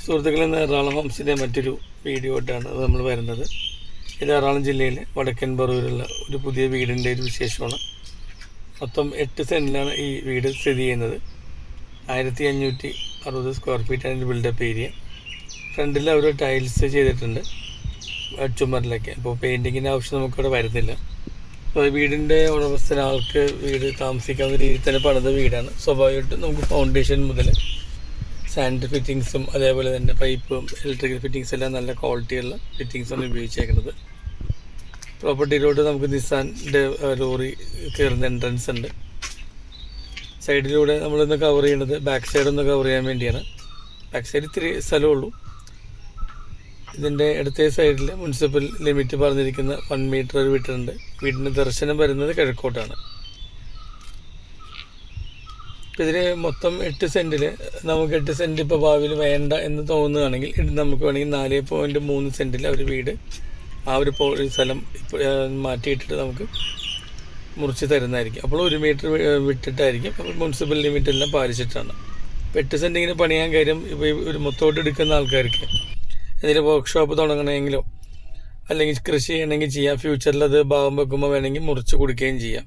സുഹൃത്തുക്കളെ, എറണാകുളം ഹോംസിൻ്റെ മറ്റൊരു വീഡിയോ ആയിട്ടാണ് നമ്മൾ വരുന്നത്. ഇത് എറണാകുളം ജില്ലയിലെ വടക്കൻ പറവൂരുള്ള ഒരു പുതിയ വീടിൻ്റെ ഒരു വിശേഷമാണ്. മൊത്തം 8 സെൻറ്റിലാണ് ഈ വീട് സ്ഥിതി ചെയ്യുന്നത്. 1560 സ്ക്വയർ ഫീറ്റ് അതിൻ്റെ ബിൽഡപ്പ് ഏരിയ. ഫ്രണ്ടിൽ അവർ ടൈൽസ് ചെയ്തിട്ടുണ്ട് ചുമരിലൊക്കെ. അപ്പോൾ പെയിൻറ്റിങ്ങിൻ്റെ ആവശ്യം നമുക്കവിടെ വരുന്നില്ല. അപ്പോൾ വീടിൻ്റെ ഉടമസ്ഥന ആൾക്ക് വീട് താമസിക്കാവുന്ന രീതിയിൽ തന്നെ പണിത വീടാണ്. സ്വാഭാവികമായിട്ടും നമുക്ക് ഫൗണ്ടേഷൻ മുതൽ സാനിറ്ററി ഫിറ്റിങ്സും അതേപോലെ തന്നെ പൈപ്പും ഇലക്ട്രിക്കൽ ഫിറ്റിങ്സ് എല്ലാം നല്ല ക്വാളിറ്റിയുള്ള ഫിറ്റിങ്സാണ് ഉപയോഗിച്ചേക്കുന്നത്. പ്രോപ്പർട്ടിയിലോട്ട് നമുക്ക് നിസാൻ്റെ ലോറി കയറുന്ന എൻട്രൻസ് ഉണ്ട്. സൈഡിലൂടെ നമ്മളിന്ന് കവർ ചെയ്യുന്നത് ബാക്ക് സൈഡൊന്ന് കവർ ചെയ്യാൻ വേണ്ടിയാണ്. ബാക്ക് സൈഡ് ഇത്തിരി സ്ഥലമുള്ളൂ. ഇതിൻ്റെ ഇടത്തെ സൈഡിൽ മുനിസിപ്പൽ ലിമിറ്റ് പറഞ്ഞിരിക്കുന്ന 1 മീറ്റർ ഒരു വിട്ടിട്ടുണ്ട്. വീടിൻ്റെ ദർശനം വരുന്നത് കിഴക്കോട്ടാണ്. ഇപ്പോൾ ഇതിൽ മൊത്തം 8 സെൻറ്റിൽ നമുക്ക് 8 സെൻറ്റ് ഇപ്പോൾ ഭാവിയിൽ വേണ്ട എന്ന് തോന്നുകയാണെങ്കിൽ ഇത് നമുക്ക് വേണമെങ്കിൽ 4.3 സെൻറ്റിൽ അവർ വീട് ആ ഒരു സ്ഥലം മാറ്റിയിട്ടിട്ട് നമുക്ക് മുറിച്ച് തരുന്നതായിരിക്കും. അപ്പോൾ 1 മീറ്റർ വിട്ടിട്ടായിരിക്കും. അപ്പോൾ മുനിസിപ്പൽ ലിമിറ്റ് എല്ലാം പാലിച്ചിട്ടാണ്. ഇപ്പോൾ 8 സെൻറ്റ് ഇങ്ങനെ പണിയാൻ കാര്യം ഇപ്പോൾ ഒരു മൊത്തമായിട്ട് എടുക്കുന്ന ആൾക്കാർക്ക് എന്തെങ്കിലും വർക്ക്ഷോപ്പ് തുടങ്ങണമെങ്കിലോ അല്ലെങ്കിൽ കൃഷി ചെയ്യണമെങ്കിൽ ചെയ്യാം. ഫ്യൂച്ചറിൽ അത് ഭാഗം വെക്കുമ്പോൾ വേണമെങ്കിൽ മുറിച്ച് കൊടുക്കുകയും ചെയ്യാം.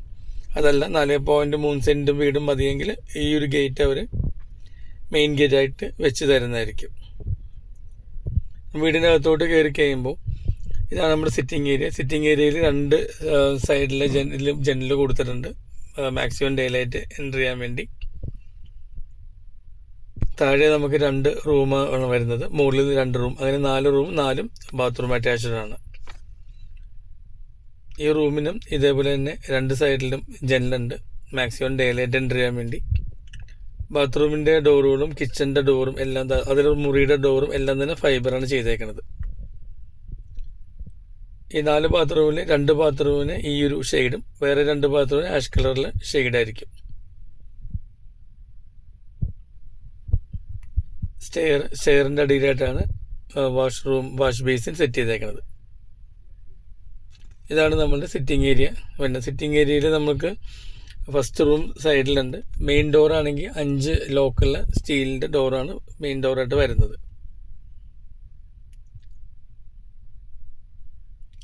അതല്ല 4.3 സെൻറ്റ് വീടും മതിയെങ്കിൽ ഈ ഒരു ഗേറ്റ് അവർ മെയിൻ ഗേറ്റായിട്ട് വെച്ച് തരുന്നതായിരിക്കും. വീടിൻ്റെ അകത്തോട്ട് കയറി കഴിയുമ്പോൾ ഇതാണ് നമ്മുടെ സിറ്റിംഗ് ഏരിയ. സിറ്റിംഗ് ഏരിയയിൽ 2 സൈഡിലെ ജനൽ കൊടുത്തിട്ടുണ്ട് മാക്സിമം ഡേ ലൈറ്റ് എൻ്റർ ചെയ്യാൻ വേണ്ടി. താഴെ നമുക്ക് 2 റൂമാണ് വരുന്നത്, മുകളിൽ 2 റൂം, അങ്ങനെ 4 റൂം, 4 ബാത്റൂം അറ്റാച്ച്ഡ് ആണ്. ഈ റൂമിനും ഇതേപോലെ തന്നെ 2 സൈഡിലും ജനലുണ്ട് മാക്സിമം ഡേ ലൈറ്റ് എൻ്റർ ചെയ്യാൻ വേണ്ടി. ബാത്റൂമിൻ്റെ ഡോറുകളും കിച്ചൻ്റെ ഡോറും എല്ലാം, അതിൽ മുറിയുടെ ഡോറും എല്ലാം തന്നെ ഫൈബറാണ് ചെയ്തേക്കുന്നത്. ഈ 4 ബാത്റൂമിൽ 2 ബാത്റൂമിന് ഈ ഒരു ഷെയ്ഡും വേറെ 2 ബാത്റൂമിന് ആഷ് കളറിൽ ഷെയ്ഡായിരിക്കും. സ്റ്റെയറിൻ്റെ അടിയിലായിട്ടാണ് വാഷ് ബേസിൻ സെറ്റ് ചെയ്തേക്കുന്നത്. ഇതാണ് നമ്മളുടെ സിറ്റിംഗ് ഏരിയ. പിന്നെ സിറ്റിംഗ് ഏരിയയിൽ നമുക്ക് ഫസ്റ്റ് റൂം സൈഡിലുണ്ട്. മെയിൻ ഡോറാണെങ്കിൽ 5 ലോക്കുള്ള സ്റ്റീലിൻ്റെ ഡോറാണ് മെയിൻ ഡോറായിട്ട് വരുന്നത്.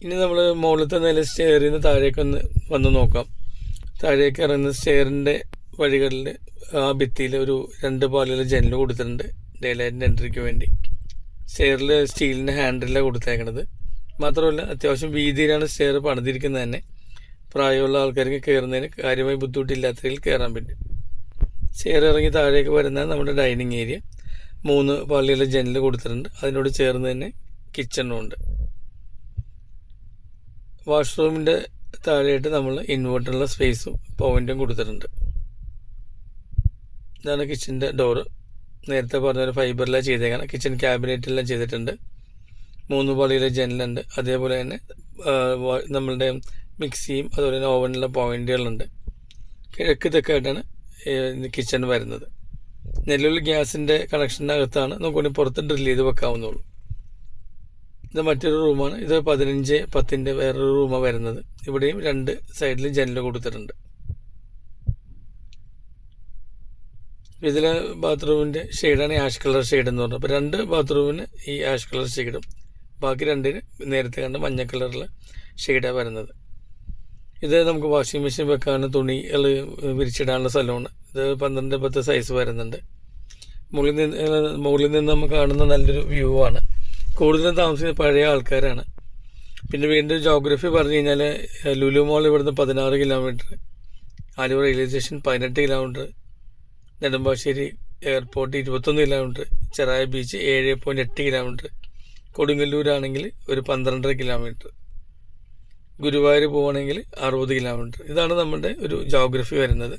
ഇനി നമ്മൾ മുകളിലത്തെ നില സ്റ്റെയറിൽ നിന്ന് താഴേക്ക് വന്ന് നോക്കാം. താഴേക്ക് ഇറങ്ങുന്ന സ്റ്റെയറിൻ്റെ വഴികളിൽ ആ ഭിത്തിയിൽ ഒരു 2 പാളിയുള്ള ജനൽ കൊടുത്തിട്ടുണ്ട് ഡേ ലൈറ്റിൻ്റെ എൻട്രിക്ക് വേണ്ടി. സ്റ്റെയറിൽ സ്റ്റീലിൻ്റെ ഹാൻഡിലാണ് കൊടുത്തേക്കണത്. മാത്രമല്ല അത്യാവശ്യം വീതിയിലാണ് സ്റ്റെയർ പണിതിരിക്കുന്നത് തന്നെ. പ്രായമുള്ള ആൾക്കാർക്ക് കയറുന്നതിന് കാര്യമായി ബുദ്ധിമുട്ടില്ലാത്ത രീതിയിൽ കയറാൻ പറ്റും. സ്റ്റെയർ ഇറങ്ങി താഴേക്ക് വരുന്ന നമ്മുടെ ഡൈനിങ് ഏരിയ. 3 പാളിയുള്ള ജനൽ കൊടുത്തിട്ടുണ്ട്. അതിനോട് ചേർന്ന് തന്നെ കിച്ചണും ഉണ്ട്. വാഷ്റൂമിൻ്റെ താഴെയായിട്ട് നമ്മൾ ഇൻവേർട്ടറുള്ള സ്പേസും പോയിൻറ്റും കൊടുത്തിട്ടുണ്ട്. ഇതാണ് കിച്ചൻ്റെ ഡോറ്. നേരത്തെ പറഞ്ഞൊരു ഫൈബറിലാണ് ചെയ്തേക്കണം. കിച്ചൺ ക്യാബിനറ്റെല്ലാം ചെയ്തിട്ടുണ്ട്. 3 പാളിയിലെ ജനലുണ്ട്. അതേപോലെ തന്നെ നമ്മളുടെ മിക്സിയും അതുപോലെ തന്നെ ഓവനിലെ പോയിൻറ്റുകളുണ്ട്. കിഴക്ക് തെക്കായിട്ടാണ് കിച്ചൺ വരുന്നത്. നിലവിൽ ഗ്യാസിൻ്റെ കണക്ഷൻ്റെ അകത്താണ്. നമുക്ക് പുറത്ത് ഡ്രിൽ ചെയ്ത് വെക്കാവുന്നുള്ളൂ. ഇത് മറ്റൊരു റൂമാണ്. ഇത് 15:10 വേറൊരു റൂമാണ് വരുന്നത്. ഇവിടെയും 2 സൈഡിൽ ജനൽ കൊടുത്തിട്ടുണ്ട്. ഇതിലെ ബാത്റൂമിൻ്റെ ഷെയ്ഡാണ് ആഷ് കളർ ഷെയ്ഡ് എന്ന് പറഞ്ഞത്. അപ്പോൾ 2 ബാത്റൂമിന് ഈ ആഷ് കളർ ഷെയ്ഡും ബാക്കി 2 നേരത്തെ കണ്ട മഞ്ഞ കളറിൽ ഷെയ്ഡാണ് വരുന്നത്. ഇത് നമുക്ക് വാഷിംഗ് മെഷീൻ വെക്കാനും തുണികൾ വിരിച്ചിടാനുള്ള സ്ഥലമാണ്. ഇത് 12x10 സൈസ് വരുന്നുണ്ട്. മുകളിൽ നിന്ന് നമുക്ക് കാണുന്ന നല്ലൊരു വ്യൂ ആണ്. കൂടുതലും താമസിക്കുന്ന പഴയ ആൾക്കാരാണ്. പിന്നെ വീണ്ടും ജോഗ്രഫി പറഞ്ഞു കഴിഞ്ഞാൽ ലുലു മോൾ ഇവിടുന്ന് 16 kilometre, Aluva railway station 18 kilometre, Nedumbassery airport 21 kilometre, Cherai beach 7.8 kilometre, കൊടുങ്ങല്ലൂരാണെങ്കിൽ ഒരു 12.5 കിലോമീറ്റർ, ഗുരുവായൂർ പോവുകയാണെങ്കിൽ 60 കിലോമീറ്റർ. ഇതാണ് നമ്മുടെ ഒരു ജോഗ്രഫി വരുന്നത്.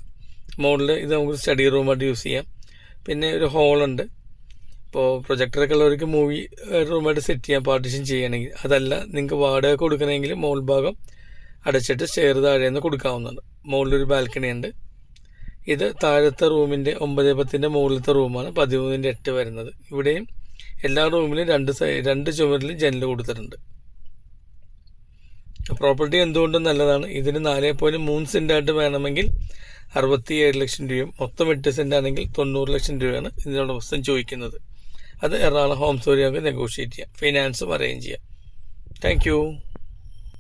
മോളിൽ ഇത് നമുക്ക് സ്റ്റഡി റൂമായിട്ട് യൂസ് ചെയ്യാം. പിന്നെ ഒരു ഹോളുണ്ട്. ഇപ്പോൾ പ്രൊജക്ടറൊക്കെ ഉള്ളവർക്ക് മൂവി റൂമായിട്ട് സെറ്റ് ചെയ്യാം പാർട്ടീഷൻ ചെയ്യണമെങ്കിൽ. അതല്ല നിങ്ങൾക്ക് വാടക കൊടുക്കണമെങ്കിൽ മോൾ ഭാഗം അടച്ചിട്ട് സ്റ്റെയർ താഴെ നിന്ന് കൊടുക്കാവുന്നതാണ്. മുകളിലൊരു ബാൽക്കണി ഉണ്ട്. ഇത് താഴത്തെ റൂമിൻ്റെ 9:10 മുകളിലത്തെ റൂമാണ് 13:8 വരുന്നത്. ഇവിടെയും എല്ലാ റൂമിലും 2 ചുമരിലും ജനൽ കൊടുത്തിട്ടുണ്ട്. പ്രോപ്പർട്ടി എന്തുകൊണ്ടും നല്ലതാണ്. ഇതിന് 4.3 സെൻറ്റായിട്ട് വേണമെങ്കിൽ 67 ലക്ഷം രൂപയും മൊത്തം 8 സെൻറ്റ് ആണെങ്കിൽ 90 ലക്ഷം രൂപയാണ് ഇതിനോടൊപ്പം ചോദിക്കുന്നത്. അത് എറണാകുളം ഹോംസ് വഴി നമുക്ക് നെഗോഷിയേറ്റ് ചെയ്യാം, ഫിനാൻസും അറേഞ്ച് ചെയ്യാം. Thank you.